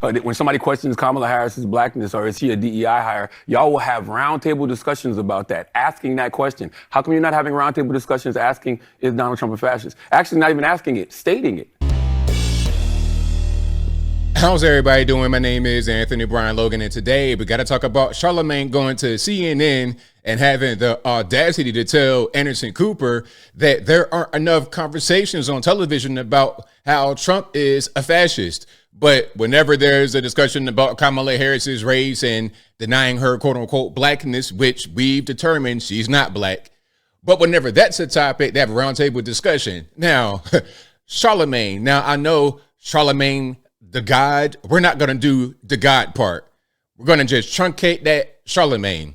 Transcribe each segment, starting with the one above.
When somebody questions Kamala Harris's blackness or is he a DEI hire, y'all will have roundtable discussions about that, asking that question. How come you're not having roundtable discussions asking, is Donald Trump a fascist? Actually, not even asking it, stating it. How's everybody doing? My name is Anthony Brian Logan, and today we got to talk about Charlamagne going to CNN and having the audacity to tell Anderson Cooper that there aren't enough conversations on television about how Trump is a fascist. But whenever there's a discussion about Kamala Harris's race and denying her quote unquote blackness, which we've determined she's not black, but whenever that's a topic, they have a roundtable discussion. Now, Charlamagne. Now, I know Charlamagne, the God, we're not going to do the God part. We're going to just truncate that Charlamagne.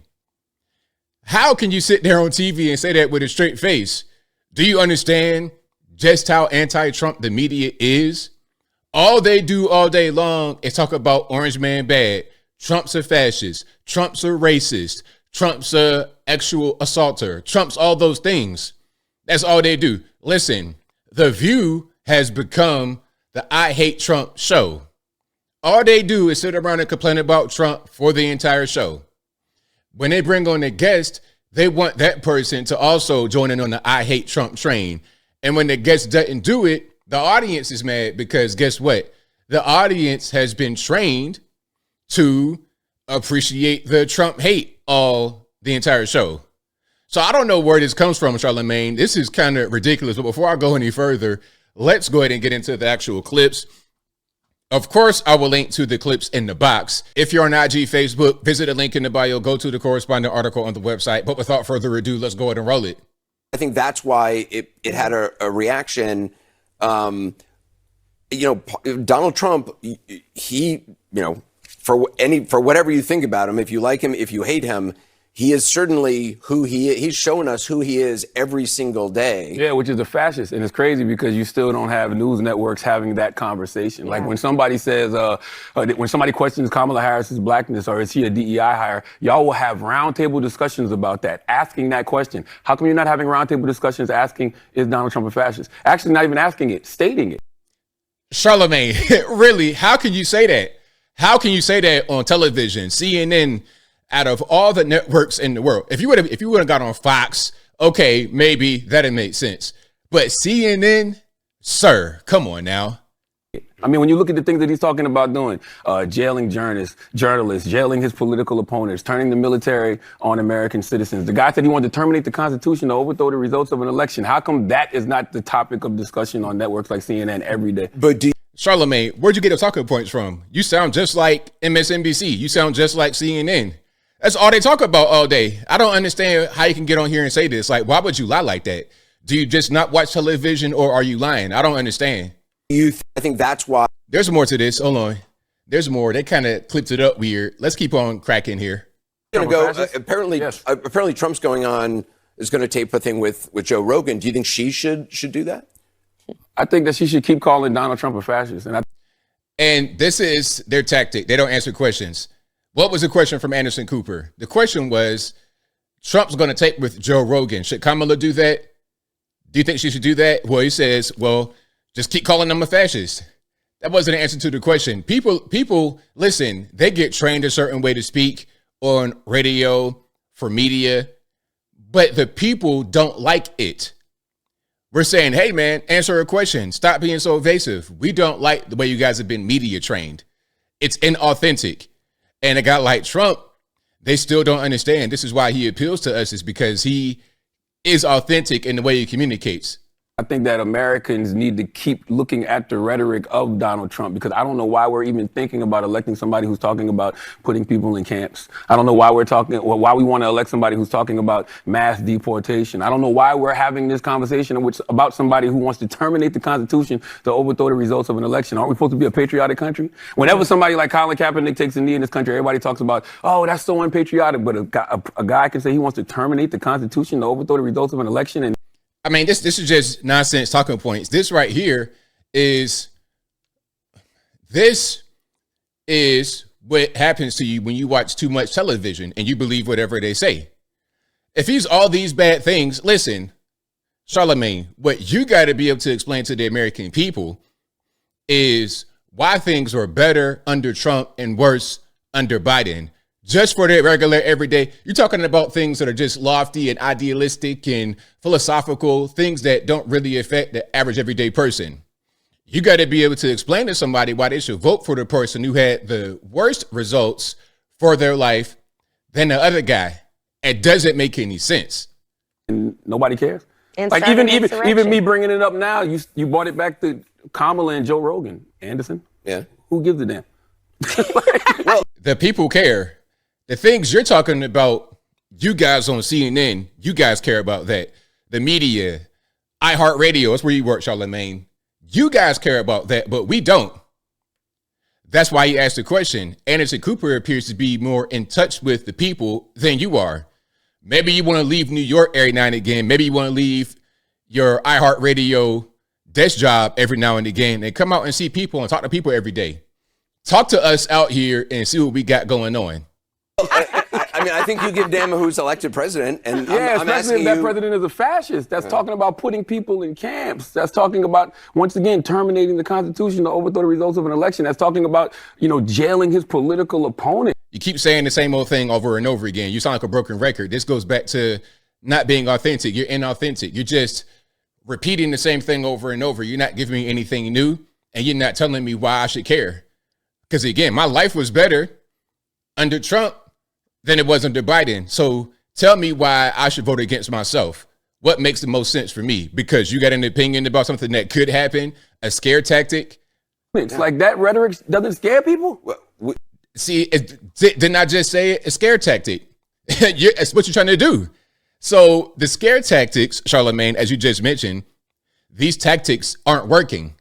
How can you sit there on TV and say that with a straight face? Do you understand just how anti-Trump the media is? All they do all day long is talk about Orange Man bad. Trump's a fascist. Trump's a racist. Trump's a actual assaulter. Trump's all those things. That's all they do. Listen, The View has become the I Hate Trump show. All they do is sit around and complain about Trump for the entire show. When they bring on a guest, they want that person to also join in on the I Hate Trump train. And when the guest doesn't do it, the audience is mad because guess what? The audience has been trained to appreciate the Trump hate all the entire show. So I don't know where this comes from, Charlamagne. This is kind of ridiculous. But before I go any further, let's go ahead and get into the actual clips. Of course, I will link to the clips in the box. If you're on IG, Facebook, visit the link in the bio, go to the corresponding article on the website. But without further ado, let's go ahead and roll it. I think that's why it had a reaction. Donald Trump, he, for whatever you think about him, if you like him, if you hate him, he is certainly who he is. He's showing us who he is every single day. Yeah, which is a fascist. And it's crazy because you still don't have news networks having that conversation. Yeah. Like when somebody says, when somebody questions Kamala Harris's blackness or is he a DEI hire, y'all will have roundtable discussions about that, asking that question. How come you're not having roundtable discussions asking, is Donald Trump a fascist? Actually, not even asking it, stating it. Charlamagne, really, how can you say that? How can you say that on television, CNN, out of all the networks in the world? If you would have got on Fox, okay, maybe that'd make sense. But CNN, sir, come on now. I mean, when you look at the things that he's talking about doing, jailing journalists, jailing his political opponents, turning the military on American citizens. The guy said he wanted to terminate the Constitution to overthrow the results of an election. How come that is not the topic of discussion on networks like CNN every day? But Charlamagne, where'd you get the talking points from? You sound just like MSNBC. You sound just like CNN. That's all they talk about all day. I don't understand how you can get on here and say this. Like, why would you lie like that? Do you just not watch television or are you lying? I don't understand. I think that's why. There's more to this. Hold on. There's more. They kind of clipped it up weird. Let's keep on cracking here. Apparently, yes. Apparently Trump's is going to tape a thing with Joe Rogan. Do you think she should do that? I think that she should keep calling Donald Trump a fascist. And this is their tactic. They don't answer questions. What was the question from Anderson Cooper? The question was, Trump's going to tape with Joe Rogan. Should Kamala do that? Do you think she should do that? Well, he says, well, just keep calling them a fascist. That wasn't an answer to the question. People, listen, they get trained a certain way to speak on radio, for media, but the people don't like it. We're saying, hey, man, answer a question. Stop being so evasive. We don't like the way you guys have been media trained. It's inauthentic. And a guy like Trump, they still don't understand. This is why he appeals to us, is because he is authentic in the way he communicates. I think that Americans need to keep looking at the rhetoric of Donald Trump, because I don't know why we're even thinking about electing somebody who's talking about putting people in camps. I don't know why why we want to elect somebody who's talking about mass deportation. I don't know why we're having this conversation about somebody who wants to terminate the Constitution to overthrow the results of an election. Aren't we supposed to be a patriotic country? Whenever somebody like Colin Kaepernick takes a knee in this country, everybody talks about, oh, that's so unpatriotic. But a guy can say he wants to terminate the Constitution to overthrow the results of an election. And I mean, this is just nonsense talking points. This right here is what happens to you when you watch too much television and you believe whatever they say. If he's all these bad things, listen, Charlamagne, what you got to be able to explain to the American people is why things were better under Trump and worse under Biden. Just for the regular everyday, you're talking about things that are just lofty and idealistic and philosophical, things that don't really affect the average everyday person. You got to be able to explain to somebody why they should vote for the person who had the worst results for their life than the other guy. It doesn't make any sense. And nobody cares. And Like start an even insurrection. me bringing it up now, you brought it back to Kamala and Joe Rogan. Anderson, Yeah. who gives a damn? The people care. The things you're talking about, you guys on CNN, you guys care about that. The media, iHeartRadio, that's where you work, Charlamagne. You guys care about that, but we don't. That's why you asked the question. Anderson Cooper appears to be more in touch with the people than you are. Maybe you want to leave New York every now and again. Maybe you want to leave your iHeartRadio desk job every now and again and come out and see people and talk to people every day. Talk to us out here and see what we got going on. I mean, I think you give damn who's elected president, and Yeah, I'm especially asking if that you. president is a fascist. That's talking about putting people in camps. That's talking about, once again, terminating the Constitution to overthrow the results of an election. That's talking about, jailing his political opponent. You keep saying the same old thing over and over again. You sound like a broken record. This goes back to not being authentic. You're inauthentic. You're just repeating the same thing over and over. You're not giving me anything new, and you're not telling me why I should care. Because again, my life was better under Trump than it was under Biden. So tell me why I should vote against myself. What makes the most sense for me? Because you got an opinion about something that could happen, a scare tactic. It's like that rhetoric doesn't scare people. See, didn't I just say it? A scare tactic. It's what you're trying to do. So the scare tactics, Charlamagne, as you just mentioned, these tactics aren't working.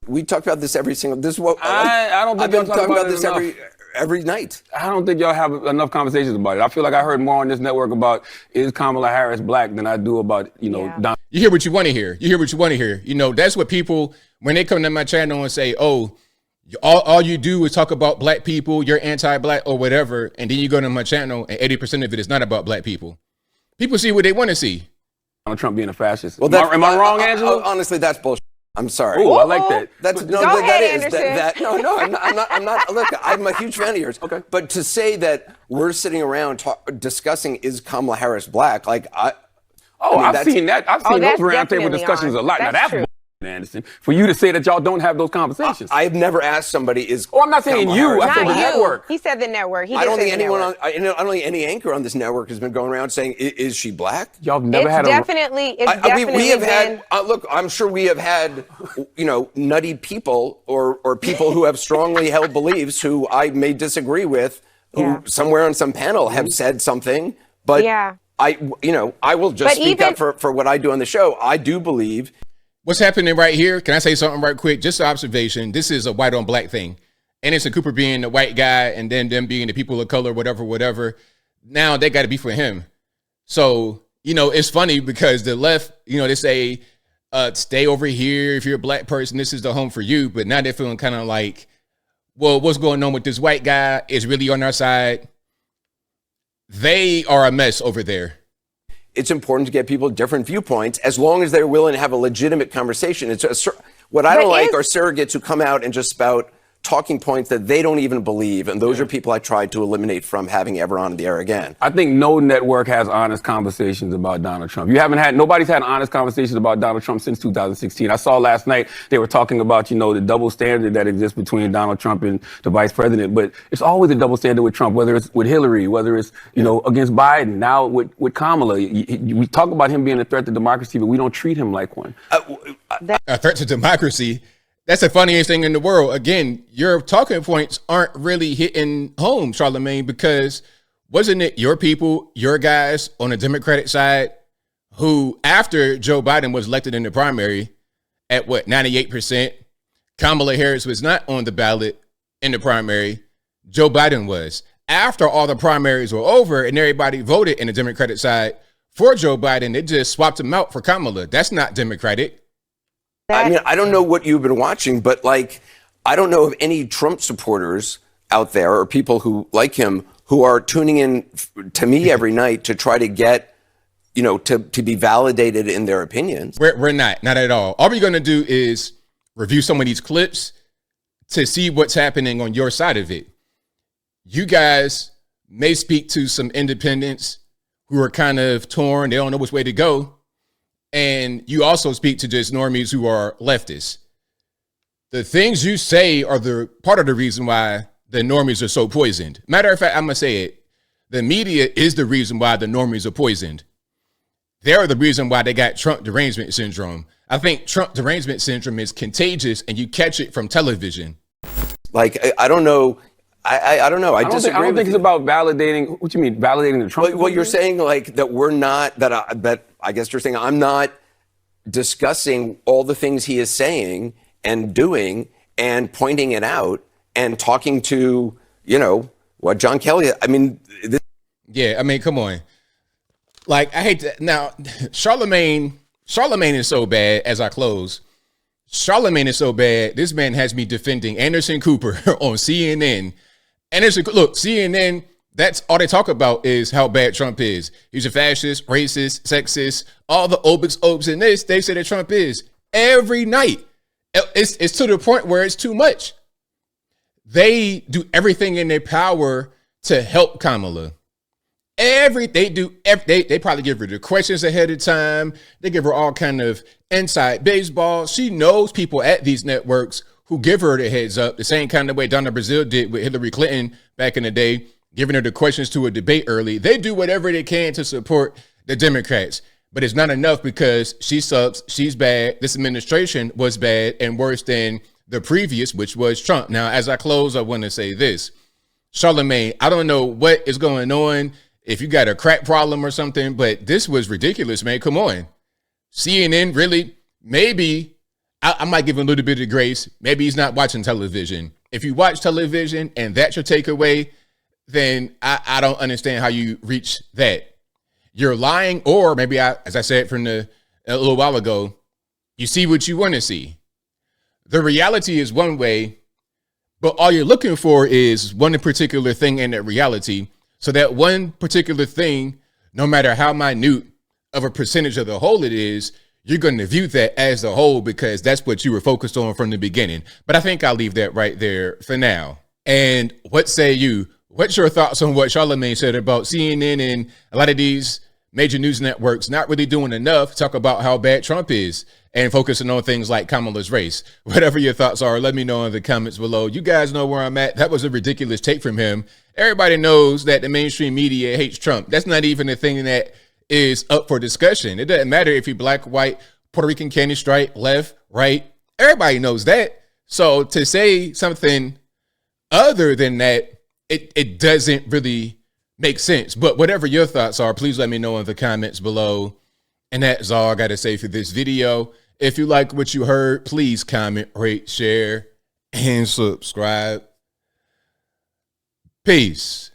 We talk about this every single. This is what I don't think I've been y'all talk talking about about it this enough. every night. I don't think y'all have enough conversations about it. I feel like I heard more on this network about is Kamala Harris black than I do about, Yeah. Don. You hear what you want to hear. You hear what you want to hear. That's what people, when they come to my channel and say, oh, all you do is talk about black people, you're anti-black or whatever, and then you go to my channel and 80% of it is not about black people. People see what they want to see. Donald Trump being a fascist. Well, am I wrong, Angelo? Honestly, that's bullshit. I'm sorry. Oh, I like that. That's no, Go that ahead, is Anderson. no. I'm not. Look, I'm a huge fan of yours. Okay. But to say that we're sitting around discussing is Kamala Harris black, like I've that's- seen that. I've seen that's those roundtable definitely discussions on. a lot. That's Now that's true. Anderson. For you to say that y'all don't have those conversations. I've never asked somebody is. I'm not saying Kamala you. Harris I said black? the Not you. network. He said the network. He I did don't say think the anyone network. I don't think any anchor on this network has been going around saying is she black? Y'all have never It's had definitely. It's definitely we have been. had. Look, I'm sure we have had, nutty people or people who have strongly held beliefs who I may disagree with, who Yeah. somewhere on some panel have said something. But Yeah. I will just But speak even- up for what I do on the show. I do believe. What's happening right here? Can I say something right quick? Just an observation. This is a white on black thing. Anderson Cooper being the white guy and then them being the people of color, whatever. Now they got to be for him. So, it's funny because the left, they say, stay over here. If you're a black person, this is the home for you. But now they're feeling kind of like, well, what's going on with this white guy is really on our side. They are a mess over there. It's important to get people different viewpoints as long as they're willing to have a legitimate conversation. What I But don't like is- are surrogates who come out and just spout talking points that they don't even believe, and those are people I tried to eliminate from having ever on the air again. I think no network has honest conversations about Donald Trump. Nobody's had honest conversations about Donald Trump since 2016. I saw last night they were talking about, the double standard that exists between Donald Trump and the vice president. But it's always a double standard with Trump, whether it's with Hillary, whether it's, against Biden, now with Kamala. We talk about him being a threat to democracy, but we don't treat him like one. A threat to democracy. That's the funniest thing in the world. Again, your talking points aren't really hitting home, Charlamagne, because wasn't it your people, your guys on the Democratic side who, after Joe Biden was elected in the primary at 98%, Kamala Harris was not on the ballot in the primary. Joe Biden was. After all the primaries were over and everybody voted in the Democratic side for Joe Biden, they just swapped him out for Kamala. That's not Democratic. I mean, I don't know what you've been watching, but I don't know of any Trump supporters out there or people who like him who are tuning in to me every night to try to get, to be validated in their opinions. We're not at all. All we're going to do is review some of these clips, to see what's happening on your side of it. You guys may speak to some independents who are kind of torn. They don't know which way to go. And you also speak to just normies who are leftists. The things you say are the part of the reason why the normies are so poisoned. Matter of fact, I'm going to say it. The media is the reason why the normies are poisoned. They're the reason why they got Trump derangement syndrome. I think Trump derangement syndrome is contagious and you catch it from television. Like, I don't know. I don't know. I disagree. I don't think it's about validating. What you mean, validating the Trump? Well, you're saying like that we're not, that I guess you're saying I'm not discussing all the things he is saying and doing and pointing it out and talking to, you know, what John Kelly, I mean. Yeah, I mean, come on. Like, I hate to, now, Charlamagne is so bad as I close. Charlamagne is so bad, this man has me defending Anderson Cooper on CNN. Look, CNN, that's all they talk about is how bad Trump is. He's a fascist, racist, sexist, all the obes in this, they say that Trump is. Every night. It's to the point where it's too much. They do everything in their power to help Kamala. They probably give her the questions ahead of time. They give her all kind of inside baseball. She knows people at these networks who give her the heads up, the same kind of way Donna Brazile did with Hillary Clinton back in the day, giving her the questions to a debate early. They do whatever they can to support the Democrats, but it's not enough because she sucks, she's bad, this administration was bad and worse than the previous, which was Trump. Now, as I close, I want to say this. Charlamagne, I don't know what is going on, if you got a crack problem or something, but this was ridiculous, man. Come on. CNN, really? Maybe I might give him a little bit of grace. Maybe he's not watching television. If you watch television and that's your takeaway, then I don't understand how you reach that. You're lying, or maybe as I said a little while ago, you see what you want to see. The reality is one way, but all you're looking for is one particular thing in that reality. So that one particular thing, no matter how minute of a percentage of the whole it is, you're going to view that as the whole because that's what you were focused on from the beginning. But I think I'll leave that right there for now. And what say you? What's your thoughts on what Charlamagne said about CNN and a lot of these major news networks not really doing enough to talk about how bad Trump is and focusing on things like Kamala's race? Whatever your thoughts are, let me know in the comments below. You guys know where I'm at. That was a ridiculous take from him. Everybody knows that the mainstream media hates Trump. That's not even a thing that is up for discussion. It doesn't matter if you're black, white, Puerto Rican, candy stripe, left, right. Everybody knows that. So to say something other than that, it doesn't really make sense. But whatever your thoughts are, please let me know in the comments below. And that's all I got to say for this video. If you like what you heard, please comment, rate, share, and subscribe. Peace.